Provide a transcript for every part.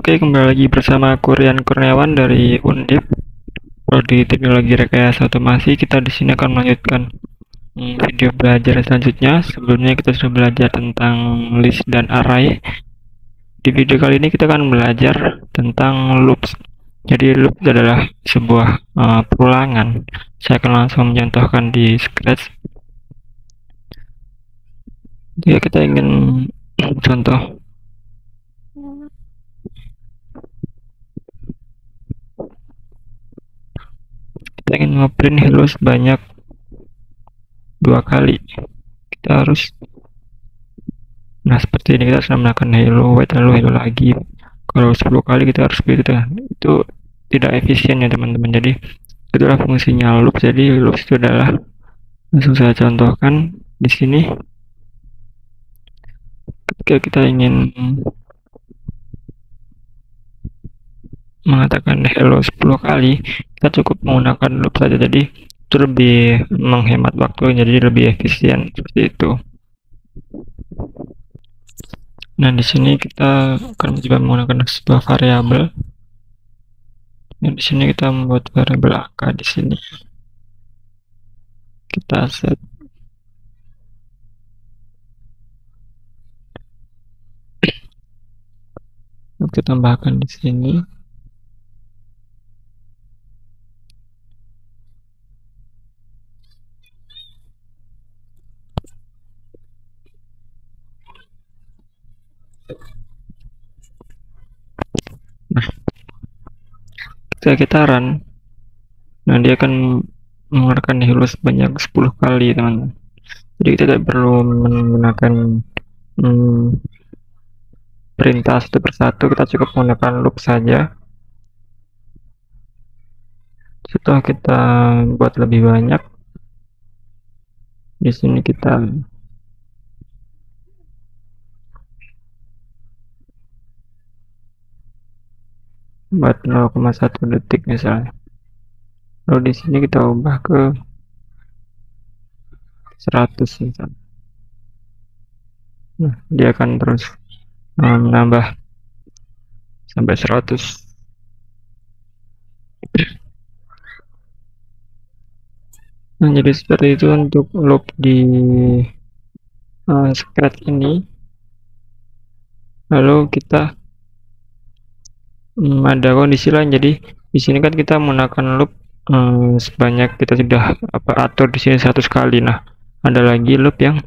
Oke, kembali lagi bersama aku Rian Kurniawan dari Undip, Prodi Teknologi Rekayasa Otomasi. Kita di sini akan melanjutkan video belajar selanjutnya. Sebelumnya kita sudah belajar tentang list dan array. Di video kali ini kita akan belajar tentang loops. Jadi loop adalah sebuah perulangan. Saya akan langsung mencontohkan di Scratch. Jika kita ingin contoh kita ingin ngeprint hello sebanyak 2 kali, kita harus seperti ini, kita harus menambahkan hello, wait, lalu hello lagi. Kalau 10 kali kita harus begitu, itu tidak efisien ya teman-teman. Jadi itulah fungsinya loop. Jadi loop itu adalah, langsung saya contohkan di sini. Ketika kita ingin mengatakan hello 10 kali, kita cukup menggunakan loop saja. Jadi itu lebih menghemat waktu, jadi lebih efisien seperti itu. Nah, di sini kita akan mencoba menggunakan sebuah variabel. Nah, di sini kita membuat variabel angka di sini. Kita set kita tambahkan di sini. Nah, kita run, nah dia akan mengeluarkan hello sebanyak 10 kali teman-teman. Jadi kita tidak perlu menggunakan perintah satu persatu, kita cukup menggunakan loop saja. Setelah kita buat lebih banyak, di sini kita buat 0,1 detik misalnya. Lalu di sini kita ubah ke 100 misalnya. Nah, dia akan terus menambah sampai 100. Nah, jadi seperti itu untuk loop di Scratch ini. Lalu kita ada kondisi lain. Jadi di sini kan kita menggunakan loop sebanyak kita sudah atur di sini 100 kali. Nah, ada lagi loop yang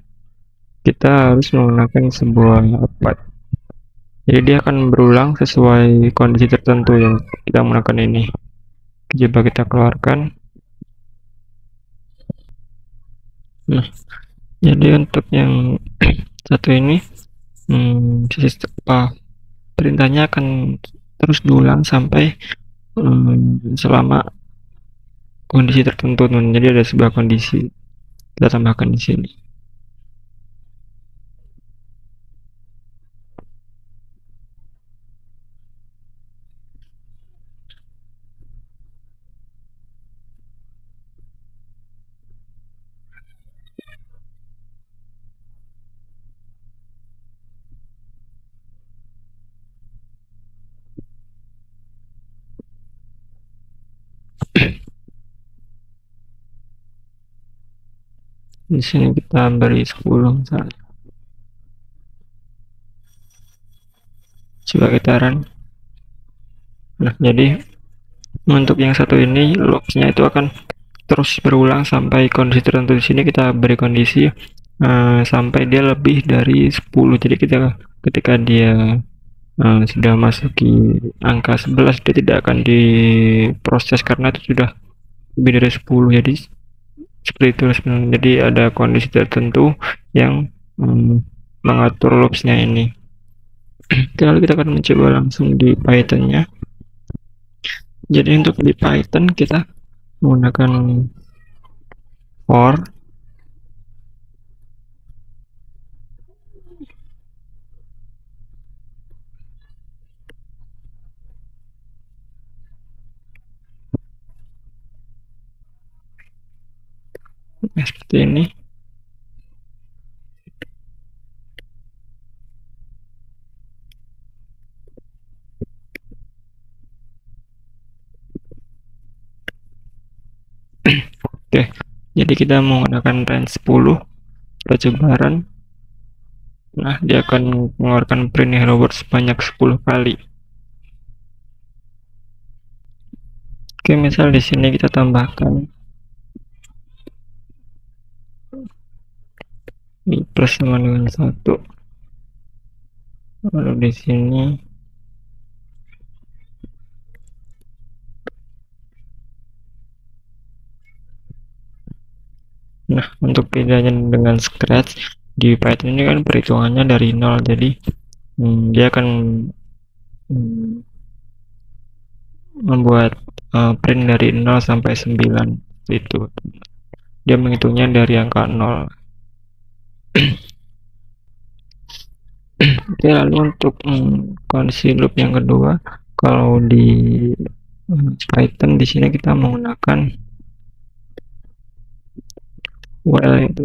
kita harus menggunakan sebuah jadi dia akan berulang sesuai kondisi tertentu yang kita menggunakan ini. Coba kita keluarkan. Nah, jadi untuk yang satu ini perintahnya akan terus diulang sampai selama kondisi tertentu. Jadi ada sebuah kondisi, kita tambahkan di sini. Di sini kita beri 10 misalnya. Coba kita run. Nah, jadi untuk yang satu ini loopsnya itu akan terus berulang sampai kondisi tertentu. Di sini kita beri kondisi sampai dia lebih dari 10. Jadi ketika dia sudah masuki angka 11, dia tidak akan diproses karena itu sudah lebih dari 10. Jadi seperti itu sebenarnya. Jadi ada kondisi tertentu yang mengatur loopsnya ini. Lalu kita akan mencoba langsung di Python-nya. Jadi untuk di Python kita menggunakan for seperti ini. Jadi kita menggunakan range 10 percebaran. Nah, dia akan mengeluarkan print hello world sebanyak 10 kali. Oke, misal di sini kita tambahkan ini plus sama dengan 1. Lalu di sini nah, untuk bedanya dengan scratch, di Python ini kan perhitungannya dari 0, jadi dia akan membuat print dari 0 sampai 9 itu. Dia menghitungnya dari angka 0. Oke, lalu untuk kondisi loop yang kedua, kalau di Python di sini kita menggunakan while itu.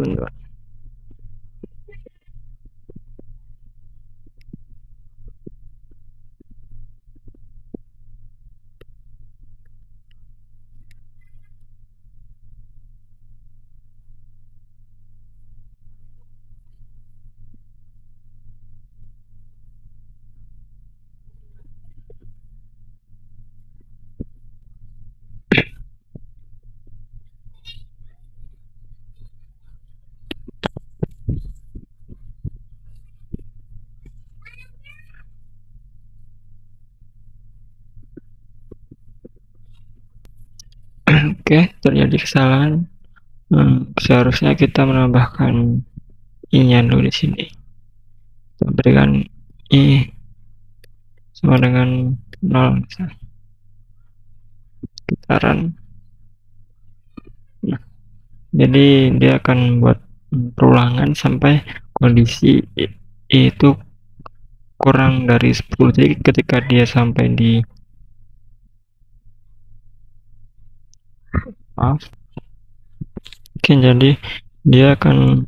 Oke, terjadi kesalahan. Seharusnya kita menambahkan i-nya dulu di sini. Kita berikan i sama dengan 0 misalnya. Kita Nah, jadi dia akan buat perulangan sampai kondisi itu kurang dari 10. Jadi ketika dia sampai di oke, jadi dia akan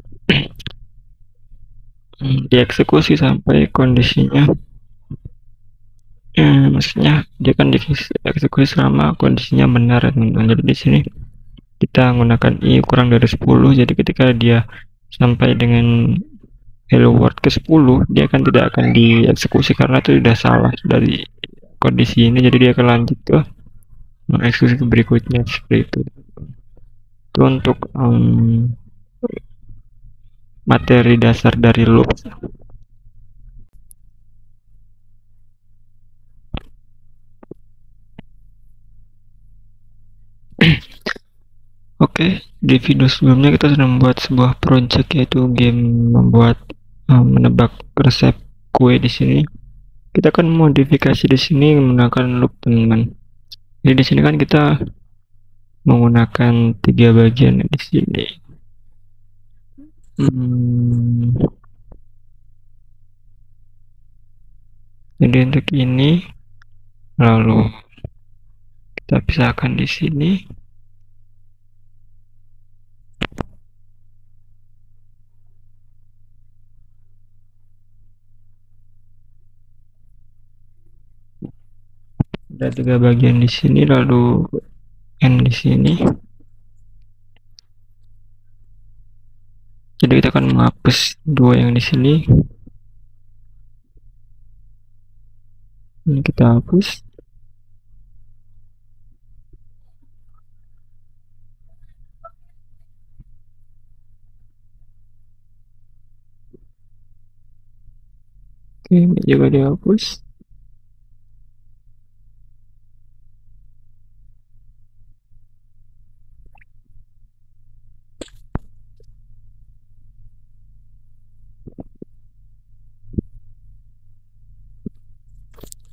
dieksekusi sampai kondisinya maksudnya dia akan dieksekusi selama kondisinya benar, teman-teman. Jadi di sini kita menggunakan i kurang dari 10, jadi ketika dia sampai dengan hello world ke 10, dia tidak akan dieksekusi karena itu sudah salah dari kondisi ini, jadi dia akan lanjut ke eksekusi berikutnya seperti itu. Itu untuk materi dasar dari loop. Oke, di video sebelumnya kita sudah membuat sebuah project, yaitu game membuat menebak resep kue di sini. Kita akan modifikasi di sini menggunakan loop, teman-teman. Jadi di sini kan kita menggunakan 3 bagian di sini. Jadi untuk ini, lalu kita pisahkan di sini. Ada 3 bagian di sini, lalu n di sini. Jadi kita akan menghapus 2 yang di sini. Ini kita hapus. Oke, ini juga dihapus.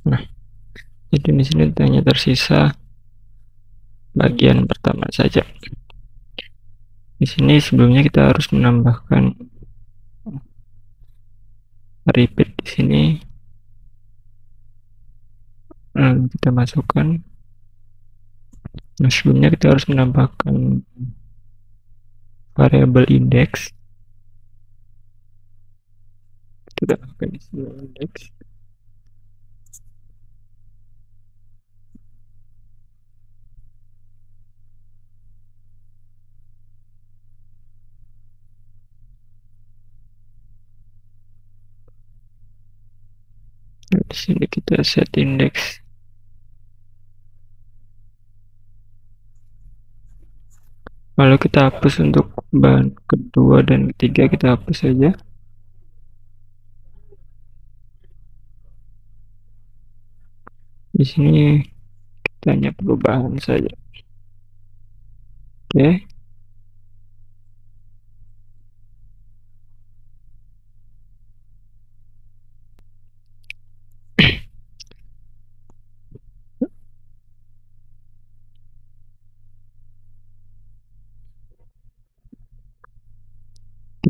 Nah, jadi di sini hanya tersisa bagian pertama saja. Di sini sebelumnya kita harus menambahkan repeat di sini. Kita masukkan. Nah, sebelumnya kita harus menambahkan variabel index. Kita tambahkan di sini index. Nah, di sini kita set indeks. Lalu kita hapus untuk bahan kedua dan ketiga, kita hapus saja. Di sini kita hanya perubahan saja. Oke.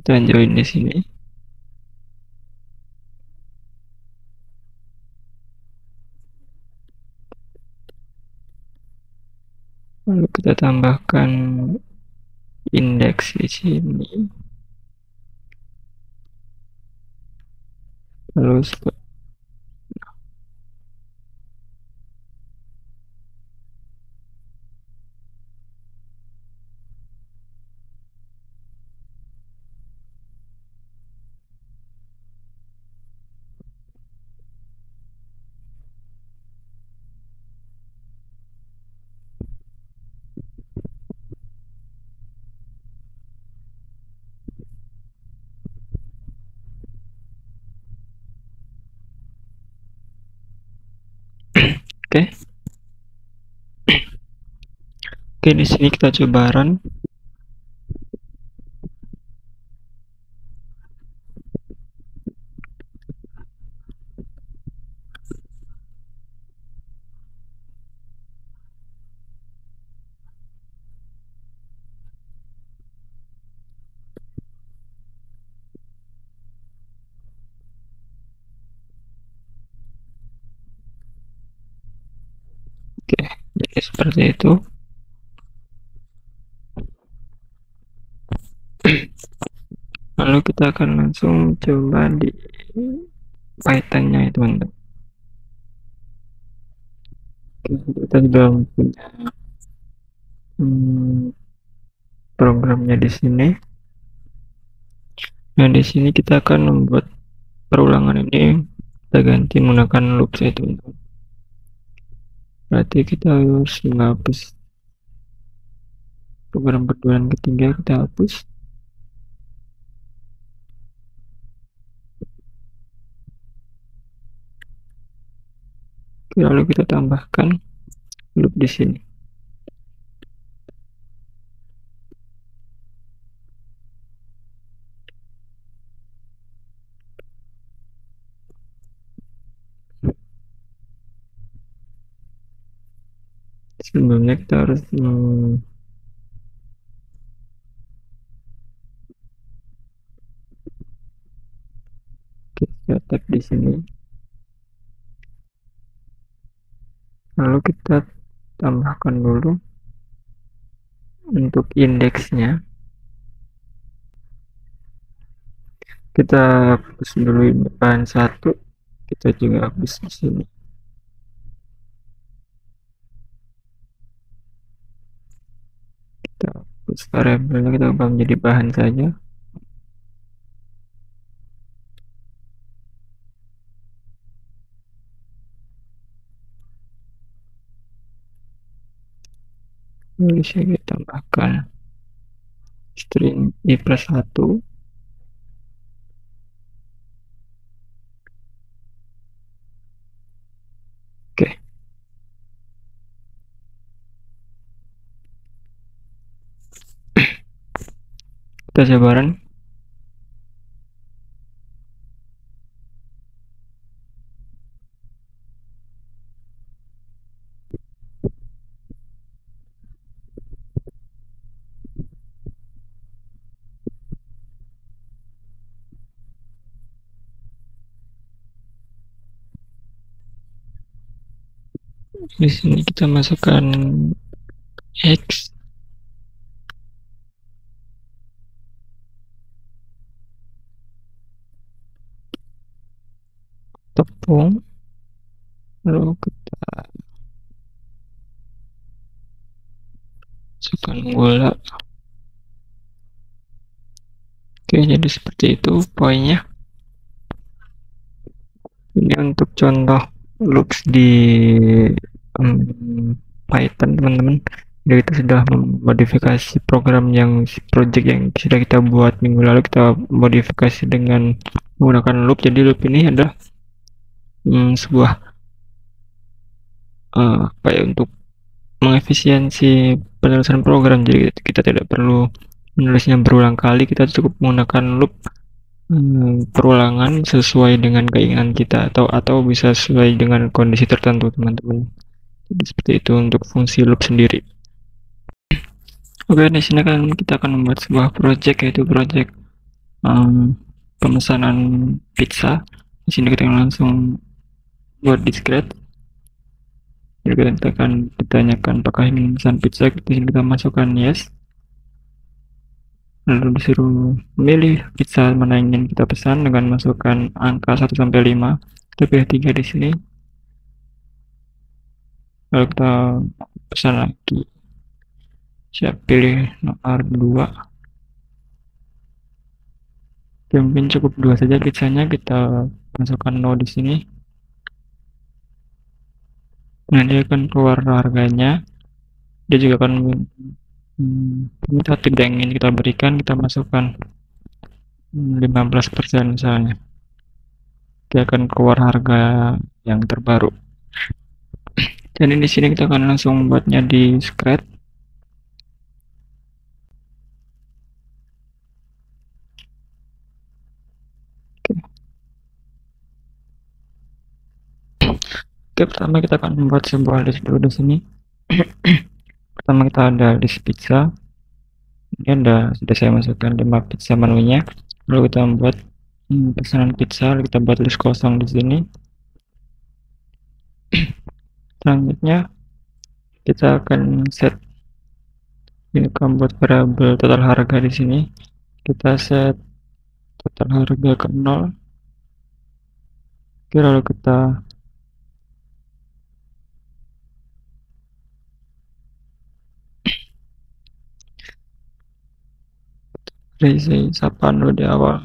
Kita join di sini. Lalu kita tambahkan indeks di sini. Lalu oke. Oke, di sini kita coba run. Oke, jadi seperti itu. Lalu kita akan langsung coba di Python-nya itu, teman-teman. Kita sudah punya programnya di sini. Nah, di sini kita akan membuat perulangan ini, kita ganti menggunakan loop saya, teman-teman. Berarti kita harus menghapus program kedua dan ketiga, kita hapus. Oke, lalu kita tambahkan loop di sini. Sebelumnya kita harus kita tag di sini. Lalu kita tambahkan dulu untuk indeksnya. Kita hapus dulu ini bahan satu, kita juga hapus di sini. Kita hapus variabelnya, kita ubah menjadi bahan saja. Lalu saya tambahkan string i plus 1. Oke. Kita coba run. Di sini kita masukkan X, tepung, lalu kita masukkan gula. Oke, jadi seperti itu poinnya. Ini untuk contoh loops di Python, teman-teman. Jadi kita sudah memodifikasi program project yang sudah kita buat minggu lalu, kita modifikasi dengan menggunakan loop. Jadi loop ini adalah sebuah apa ya, untuk mengefisiensi penulisan program. Jadi kita tidak perlu menulisnya berulang kali, kita cukup menggunakan loop perulangan sesuai dengan keinginan kita, atau bisa sesuai dengan kondisi tertentu, teman-teman. Jadi seperti itu untuk fungsi loop sendiri. Oke, di sini kan kita akan membuat sebuah project, yaitu project pemesanan pizza. Di sini kita langsung buat discrete. Jadi kita akan ditanyakan apakah ingin pesan pizza. Di sini kita masukkan yes. Lalu disuruh memilih pizza mana yang ingin kita pesan dengan masukkan angka 1 sampai 5. Kita pilih 3 di sini. Lalu kita pesan lagi. Saya pilih nomor 2. Oke, mungkin cukup 2 saja pizzanya. Kita masukkan no di sini. Nah, dia akan keluar harganya. Dia juga akan minta tip yang ingin kita berikan. Kita masukkan 15% misalnya. Dia akan keluar harga yang terbaru. Dan di sini kita akan langsung membuatnya di Scratch. Oke, pertama kita akan membuat sebuah list dulu di sini. Pertama kita ada list pizza. Ini sudah saya masukkan 5 pizza menunya. Lalu kita membuat pesanan pizza. Lalu kita buat list kosong di sini. Selanjutnya kita akan set, ini akan buat variabel total harga di sini. Kita set total harga ke 0. Oke, lalu kita isi sapaan dulu di awal.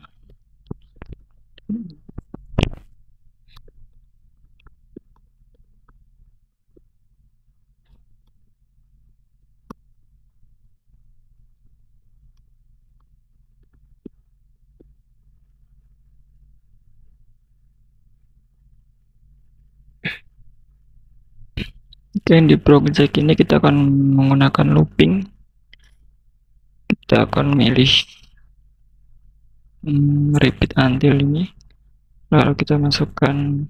Oke, di project ini kita akan menggunakan looping. Kita akan milih repeat until ini. Lalu kita masukkan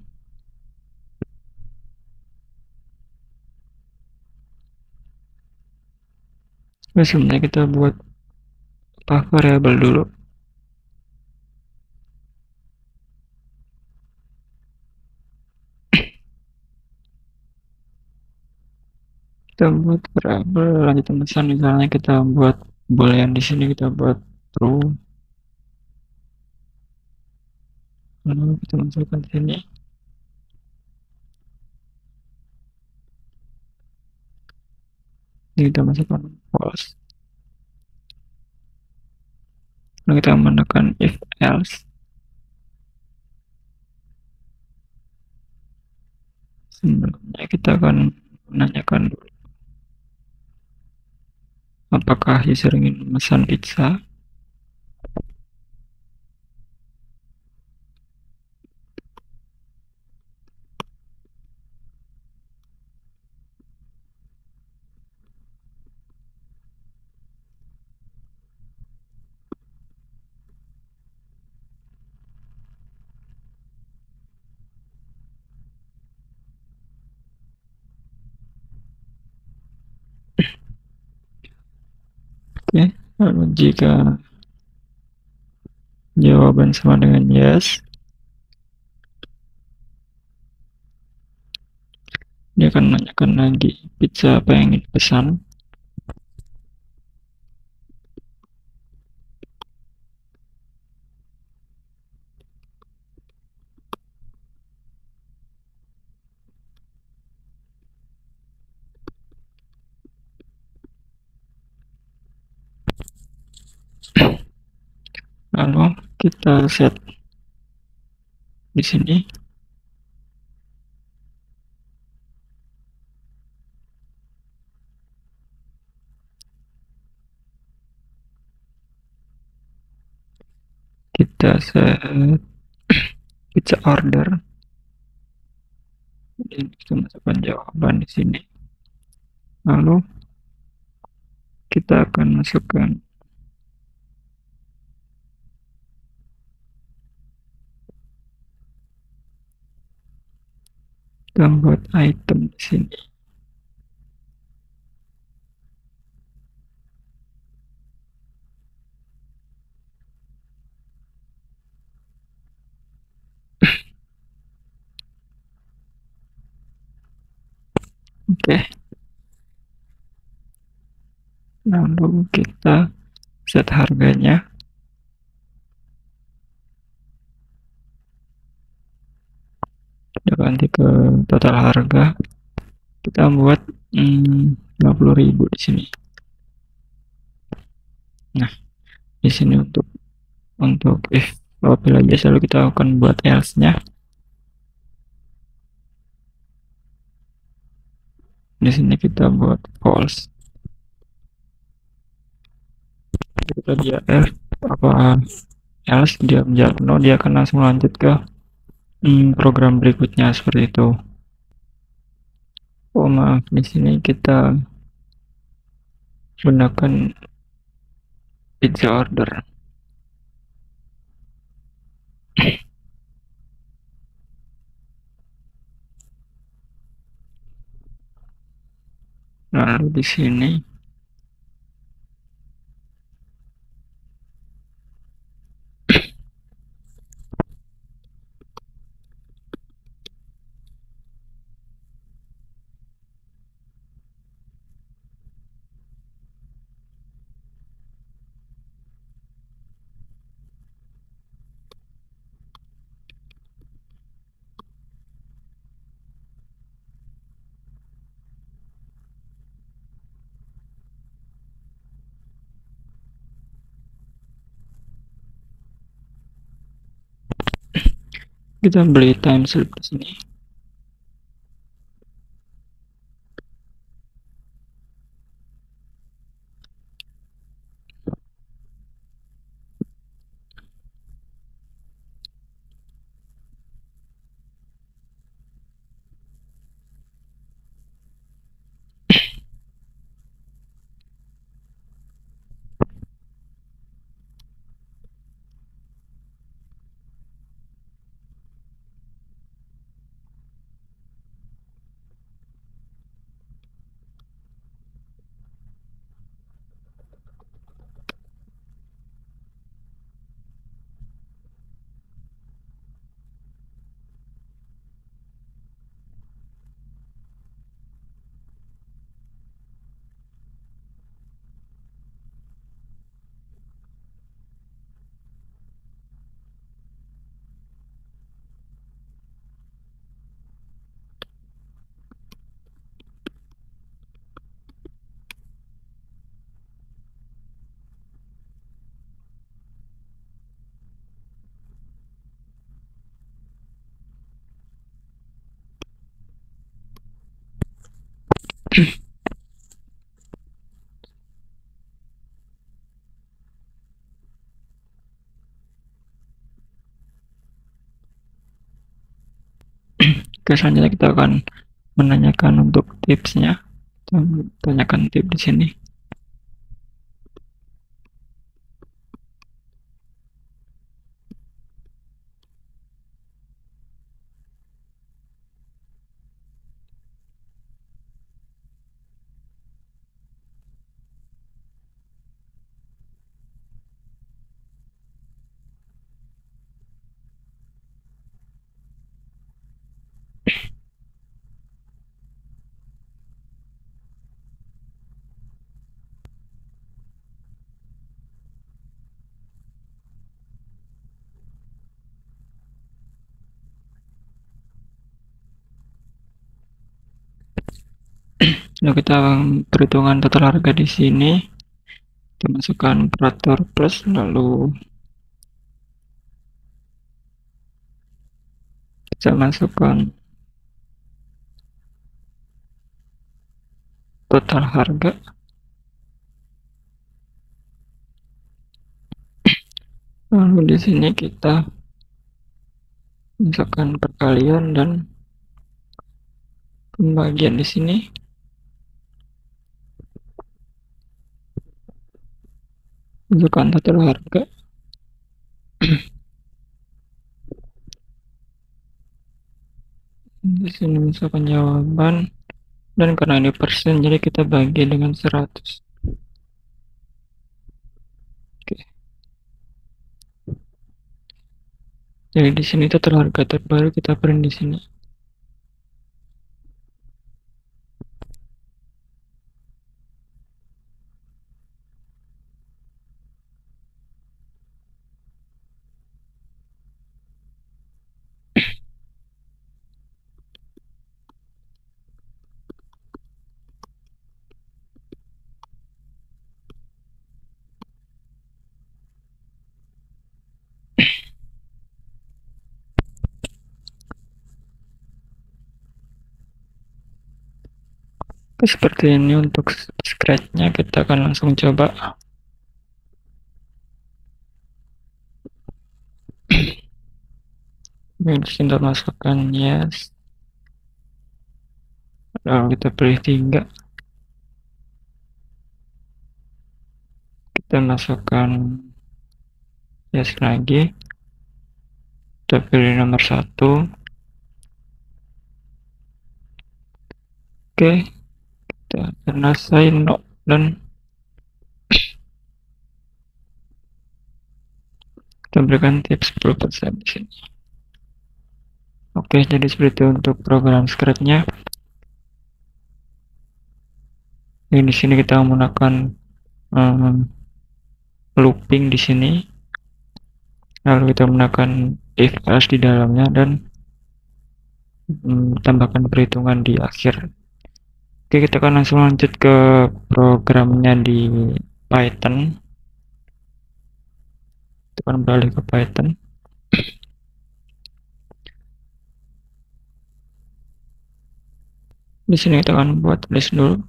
sebenarnya kita buat variabel dulu. Kita buat variabel lanjutan pesan, misalnya kita buat boolean di sini, kita buat true. Lalu kita masukkan di sini. Ini kita masukkan false. Lalu kita menekan if else. Sebenarnya kita akan menanyakan dulu apakah user ingin memesan pizza. Oke, lalu jika jawaban sama dengan yes, dia akan menanyakan lagi pizza apa yang ingin dipesan. Lalu kita set di sini kita set pizza order. Dan kita masukkan jawaban di sini. Lalu kita akan masukkan buat item di sini. Oke. Lalu kita set harganya. Kita ganti ke total harga. Kita buat 50.000 di sini. Nah, di sini untuk if apabila aja selalu kita akan buat else-nya. Di sini kita buat false. Kita dia else dia menjawab no, dia akan langsung lanjut ke program berikutnya seperti itu. Oh maaf, di sini kita gunakan pizza order. Lalu di sini kita beli time slip di sini. Oke, selanjutnya kita akan menanyakan untuk tipsnya. Kita tanyakan tips di sini. Lalu kita perhitungan total harga di sini. Kita masukkan operator plus, lalu kita masukkan total harga. Lalu di sini kita misalkan perkalian dan pembagian di sini. Masukkan total harga. Di sini misalkan jawaban, dan karena ini persen jadi kita bagi dengan 100. Oke. Jadi di sini total harga terbaru kita print di sini. Oke, seperti ini untuk scratch-nya. Kita akan langsung coba. Di sini kita masukkan yes, lalu kita pilih 3, kita masukkan yes lagi, kita pilih nomor 1. Oke, kita karena saya no, dan kita berikan tips 10% di sini. Oke, jadi seperti itu untuk program scratch-nya. Di sini kita menggunakan looping di sini, lalu kita menggunakan if else di dalamnya, dan tambahkan perhitungan di akhir. Oke, kita akan langsung lanjut ke programnya di Python. Kita akan beralih ke Python. Di sini kita akan buat list dulu.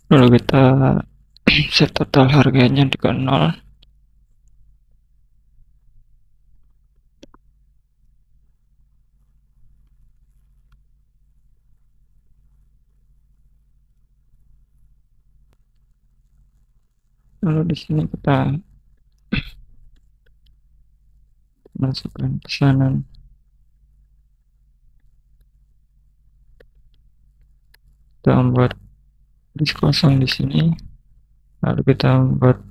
Lalu kita set total harganya di 0. Lalu di sini kita masukkan pesanan. Kita membuat list kosong di sini. Lalu kita membuat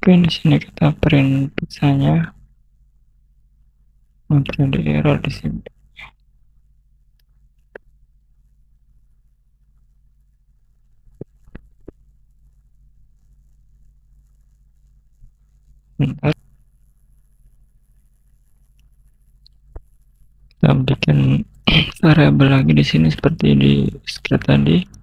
Oke, di sini kita print pizzanya. Print di error di sini. Bentar. Kita bikin variabel lagi di sini seperti di script tadi.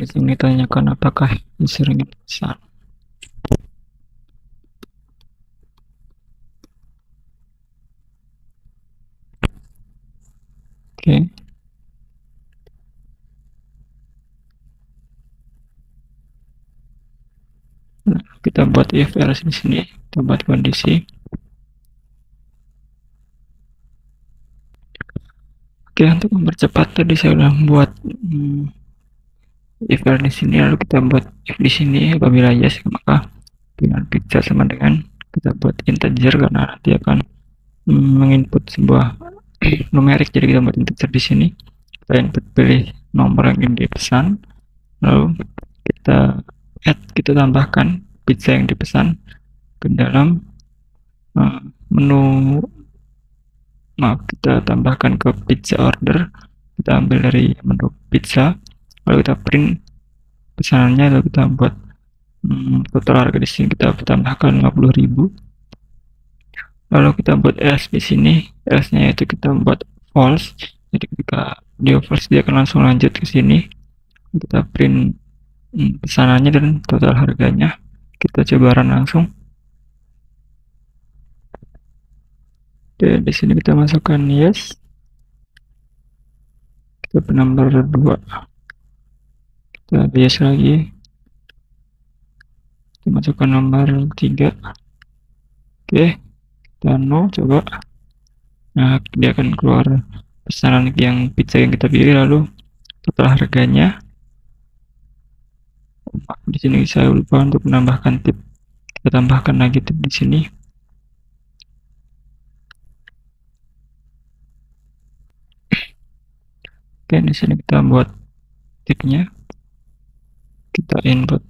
di sini tanyakan apakah user ingin pesan. Oke. Nah, kita buat if else di sini, kita buat kondisi. Oke, untuk mempercepat tadi saya udah buat if else di sini, lalu kita buat if di sini apabila yes maka dengan pizza sama dengan kita buat integer karena nanti akan menginput sebuah numerik, jadi kita buat integer di sini. Kita input pilih nomor yang ingin dipesan, lalu kita kita tambahkan pizza yang dipesan ke dalam menu. Kita tambahkan ke pizza order, kita ambil dari menu pizza, lalu kita print pesanannya, lalu kita buat total harga di sini kita tambahkan 50.000. Lalu kita buat else di sini, else-nya yaitu kita buat false, jadi ketika dia false dia akan langsung lanjut ke sini. Kita print pesanannya dan total harganya, kita coba run langsung. Oke, di sini kita masukkan yes, kita ke nomor 2, kita yes lagi, kita masukkan nomor 3. Oke, kita no, coba. Nah, dia akan keluar pesanan yang pizza yang kita pilih, lalu total harganya. Di sini saya lupa untuk menambahkan tip, kita tambahkan lagi tip di sini. Oke, di sini kita buat tipnya, kita input.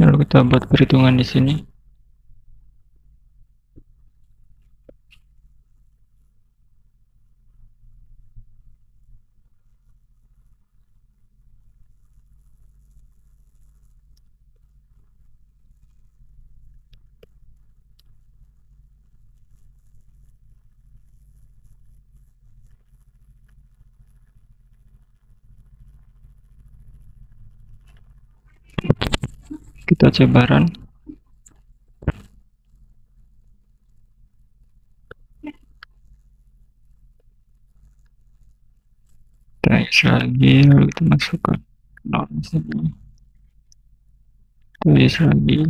Lalu kita buat perhitungan di sini. Kita coba run. Terus lagi, lalu kita masukkan non sini. Terus lagi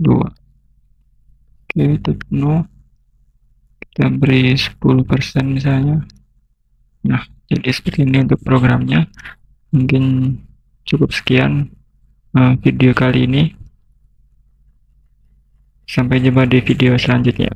2. Oke, itu penuh. Kita beri 10% misalnya. Nah, jadi seperti ini untuk programnya. Mungkin cukup sekian video kali ini. Sampai jumpa di video selanjutnya.